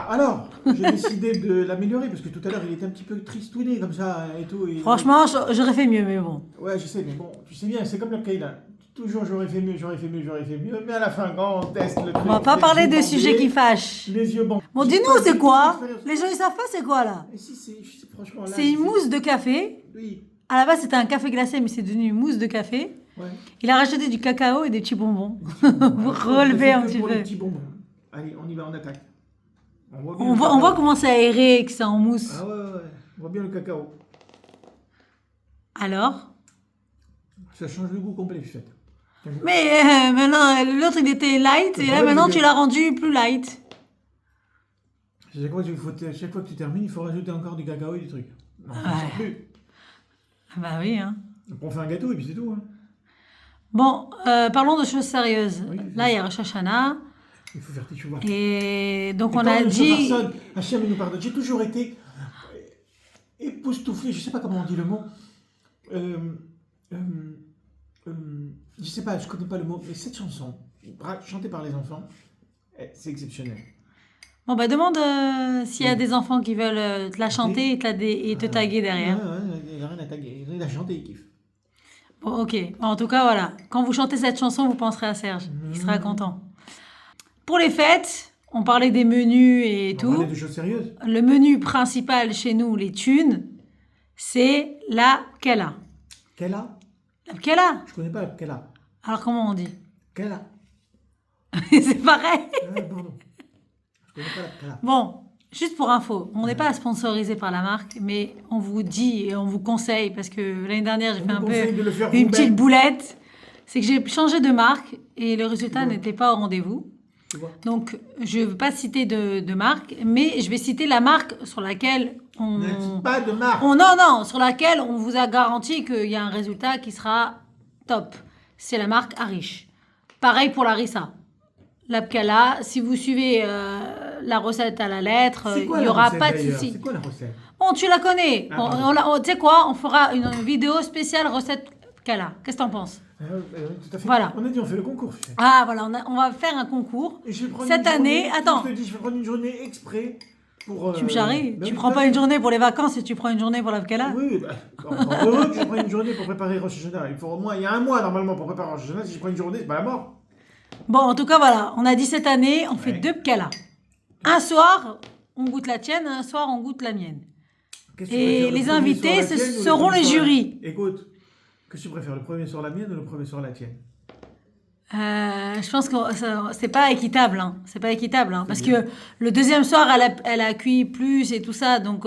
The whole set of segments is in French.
Alors, j'ai décidé de l'améliorer parce que tout à l'heure il était un petit peu tristouné comme ça et tout. Franchement, j'aurais fait mieux, mais bon. Ouais, je sais, mais bon, tu sais bien, c'est comme le Kayla. Toujours j'aurais fait mieux, j'aurais fait mieux, j'aurais fait mieux. Mais à la fin, quand on teste le truc, On va pas les parler yeux de bandés, sujets qui fâchent. les yeux bandés. Bon, J'ai dis-nous, pas c'est du quoi? tout d'expérience. Les gens, ils savent pas c'est quoi, là? Mais si, franchement là. C'est une mousse de café. Oui, À la base, c'était un café glacé, mais c'est devenu une mousse de café. ouais. Il a rajouté du cacao et des petits bonbons. Bon, Vous alors, relevez je un fais que petit pour peu. les petits bonbons. Allez, on y va, on attaque. Voit bien On le voit cacao. comment c'est aéré et que c'est en mousse. Ah ouais, on voit bien le cacao. Alors? Ça change le goût complet, en fait. Mais maintenant, l'autre, il était light, et là, Ouais, maintenant, mais- tu l'as rendu plus light. Chaque fois que tu termines, il faut rajouter encore du cacao et du truc. Non, Ouais. ça sort plus. Bah oui, hein. Après, on fait un gâteau et puis c'est tout. Hein. Bon, parlons de choses sérieuses. Oui, Là, il y a Rosh Hashanah. Il faut faire tes choux. Et donc, Et on quand a le dit... Shofar sonne, Hachem nous pardonne. J'ai toujours été époustouflé, je sais pas comment on dit le mot. Euh, euh, euh, je sais pas, je connais pas le mot, mais cette chanson, chantée par les enfants, c'est exceptionnel. Bon, bah, demande s'il y a des enfants qui veulent te la chanter et te taguer derrière. Il n'a rien à taguer. Il a chanté, il kiffe. Bon, ok. En tout cas, voilà. Quand vous chantez cette chanson, vous penserez à Serge. Il sera content. Pour les fêtes, on parlait des menus et On tout. parlait de choses sérieuses. Le menu principal chez nous, les thunes, c'est la kella. Quelle a? La kella. Je connais pas quelle a. Alors, comment on dit? Quelle a? C'est pareil. Pardon. Je connais pas quelle a. Bon, juste pour info, on n'est pas sponsorisé par la marque, mais on vous dit et on vous conseille, parce que l'année dernière, j'ai On fait vous un conseille peu de le faire une vous-même. petite boulette. C'est que j'ai changé de marque et le résultat n'était pas au rendez-vous. Tu vois. Donc, je ne veux pas citer de marque, mais je vais citer la marque sur laquelle on... Ne dis pas de marque. Non, sur laquelle on vous a garanti qu'il y a un résultat qui sera top. C'est la marque Arish. Pareil pour la Rissa. L'Apkala, si vous suivez la recette à la lettre, C'est il quoi n'y la aura recette, pas de d'ailleurs? souci. C'est quoi la recette? Bon, tu la connais. Ah, Bon, pardon. tu sais quoi? On fera une vidéo spéciale recette Kala. Qu'est-ce que t'en penses? Tout à fait. Voilà. On a dit on fait le concours. tu sais. Ah, voilà, on va faire un concours. Et je vais prendre Cette une année, journée, attends. Je te dis, je vais prendre une journée exprès pour. Tu me charries? ben Tu oui, prends tout à pas fait. une journée pour les vacances et tu prends une journée pour la Kala? Oui, bah, encore heureux que je prenne une journée pour préparer Rosh Hashanah. Il faut au moins, il y a un mois normalement pour préparer Rosh Hashanah. Si je prends une journée, c'est pas la mort. Bon, en tout cas, voilà. On a dit cette année, on fait Ouais. 2 Kala. Un soir, on goûte la tienne, un soir, on goute la mienne. Qu'est-ce que tu Et préfères, le les premier invités, soir la ce tienne ou le seront premier les soir la- jurys. Écoute, qu'est-ce que tu préfères, le premier soir la mienne ou le premier soir la tienne? Je pense que c'est pas équitable, hein. C'est pas équitable, hein. Parce bien. que le deuxième soir, elle a cuit plus et tout ça. Donc,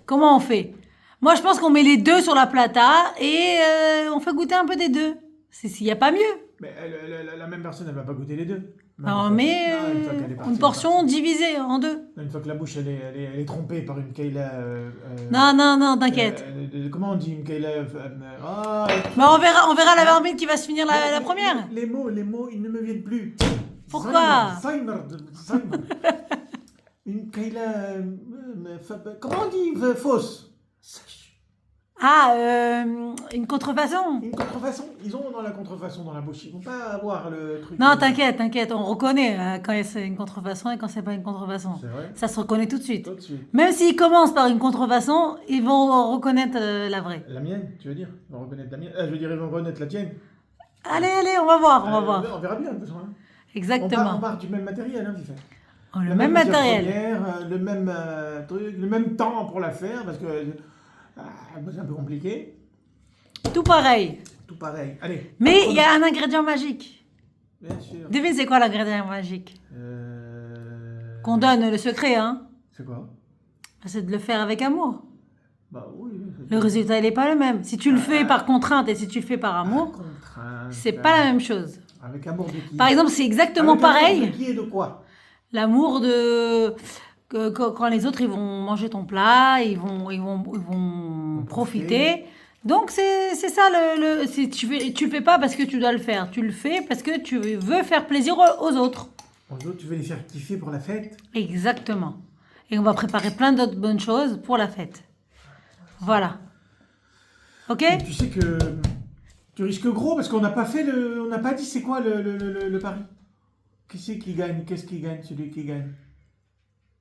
comment on fait? Moi, je pense qu'on met les deux sur la plata et on fait goûter un peu des deux. S'il n'y a pas mieux. Mais la même personne, elle va pas goûter les deux. Alors, une fois- mais non, une fois qu'elle est partie, une portion elle est divisée en deux. partie. Une fois que la bouche, elle est trompée par une Kayla. Non, t'inquiète. Comment on dit une Kayla ah, Mais on verra la marmite qui va se finir la première. Les mots, ils ne me viennent plus. Pourquoi? Zaymer. Une Kayla. Comment on dit fausse? Ah, une contrefaçon. Une contrefaçon. Ils ont dans la contrefaçon dans la bouche. Ils vont pas avoir le truc. Non, t'inquiète, on reconnaît quand c'est une contrefaçon et quand c'est pas une contrefaçon. C'est vrai. Ça se reconnaît tout de suite. Tout de suite. Même s'ils commencent par une contrefaçon, ils vont reconnaître la vraie. La mienne, tu veux dire? Ils vont reconnaître la mienne. Je veux dire, ils vont reconnaître la tienne. Allez, on va voir. On verra bien, de toute façon. Hein. On Exactement. part du même matériel, hein, Fifa. Oh, le La même matière matériel. première, le même truc, le même temps pour la faire, parce que c'est un peu compliqué. Tout pareil. Tout pareil. Allez. Mais il y a un ingrédient magique. Bien sûr. Devine, c'est quoi l'ingrédient magique? Qu'on donne le secret, hein? C'est quoi? C'est de le faire avec amour. Bah oui. Le résultat, il n'est pas le même. Si tu le fais par contrainte et si tu le fais par amour, Contrainte. c'est pas la même chose. Avec amour de qui? Par exemple, c'est exactement Avec amour pareil. de qui et de quoi? L'amour de quand les autres ils vont manger ton plat, ils vont profiter. Donc c'est ça si tu le fais pas parce que tu dois le faire, tu le fais parce que tu veux faire plaisir aux autres. En gros, tu veux les faire kiffer pour la fête? Exactement. Et on va préparer plein d'autres bonnes choses pour la fête. Voilà. OK? Et tu sais que tu risques gros parce qu'on n'a pas dit c'est quoi le pari. Qui c'est qui gagne? Qu'est-ce qui gagne, celui qui gagne?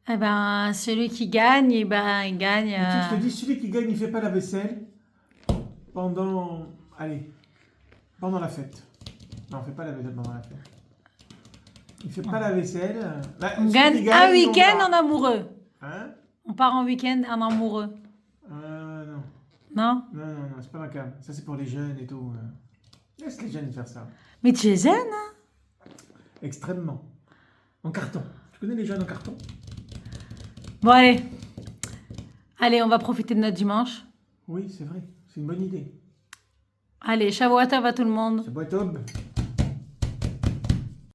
Eh ben, celui qui gagne, eh ben, il gagne. Mais tu sais, je te dis, celui qui gagne, il fait pas la vaisselle pendant... Allez, pendant la fête. Non, on fait pas la vaisselle pendant la fête. Il fait pas la vaisselle. Bah, On celui gagne qui un on week-end va- en amoureux. Hein? On part en week-end en amoureux. Non. Non? Non, c'est pas ma cam. Ça, c'est pour les jeunes et tout. Laisse les jeunes faire ça. Mais tu es zen, hein? Extrêmement. En carton. Tu connais les jeunes en carton? Bon, allez. Allez, on va profiter de notre dimanche. Oui, c'est vrai. C'est une bonne idée. Allez, Shavuot Tov à tout le monde. C'est Boitob.